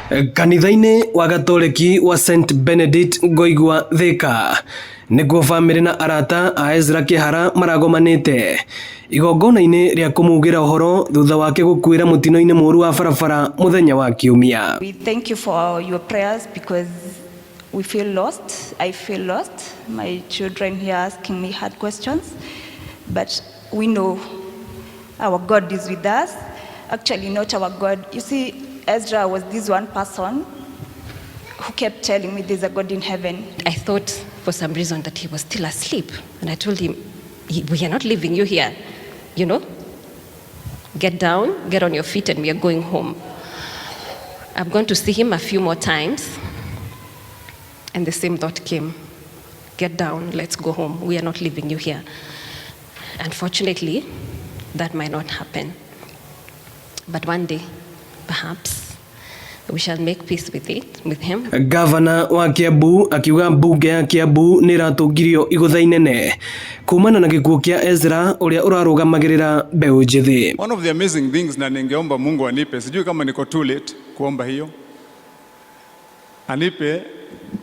Kanitha-inĩ wa Gatoleki wa St Benedict Ngoigwa Thika nĩguo bamĩrĩ na arata a Ezra Kihara maragomanĩte igongona-inĩ rĩa kũmugĩra ũhoro thutha wake gũkuĩra mũtino-inĩ mũru wa barabara mũthenya wa Kiumia. We thank you for your prayers because we feel lost. I feel lost. My children here asking me hard questions, but we know our God is with us. Actually, not our God. You see, Ezra was this one person who kept telling me there's a God in heaven. I thought for some reason that he was still asleep. And I told him, we are not leaving you here, you know. Get down, get on your feet, and we are going home. I'm going to see him a few more times. And the same thought came. Get down, let's go home. We are not leaving you here. Unfortunately, that might not happen. But one day, perhaps, we shall make peace with him. Gavana wa Kiambu akiuga mbunge ya Kiambu nĩratũngirio igũtha inene kumana na gĩkuũ kĩa Ezra ũrĩa ũrarũgamagĩrĩra mbeũ njĩthĩ. One of the amazing things na ningeomba Mungu anipe, sijui kama niko too late kuomba hiyo, anipe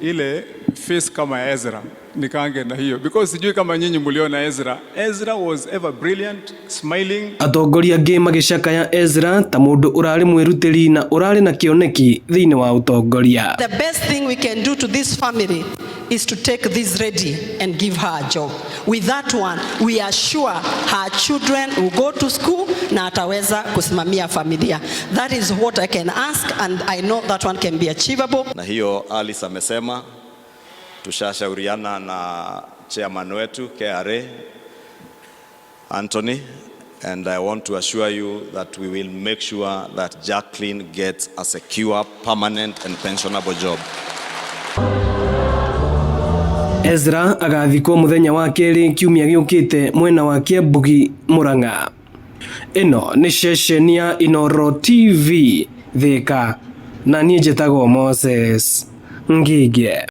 ile face kama ya Ezra nikaange na hiyo, because sijui kama nyinyi mliona Ezra. Ezra was ever brilliant, smiling. Atongoria angĩ magĩcakaya Ezra ta mũndũ ũrarĩ mwĩrutĩri na ũrarĩ na kĩoneki thĩinĩ wa ũtongoria. The best thing we can do to this family is to take this lady and give her a job. With that one, we are sure her children will go to school na ataweza kusimamia familia. That is what I can ask, and I know that one can be achievable. Na hiyo Alice amesema tushashauriana na chairman wetu KRA Anthony, and I want to assure you that we will make sure that Jacqueline gets a secure, permanent and pensionable job. Ezra agathikwo mũthenya wa kerĩ Kiumia gĩũkĩte mwena wa Kiambugi Murang'a. Ĩno nĩ ceceni ya Inoro TV Thika, na niĩ njĩtagwo Moses Ngige.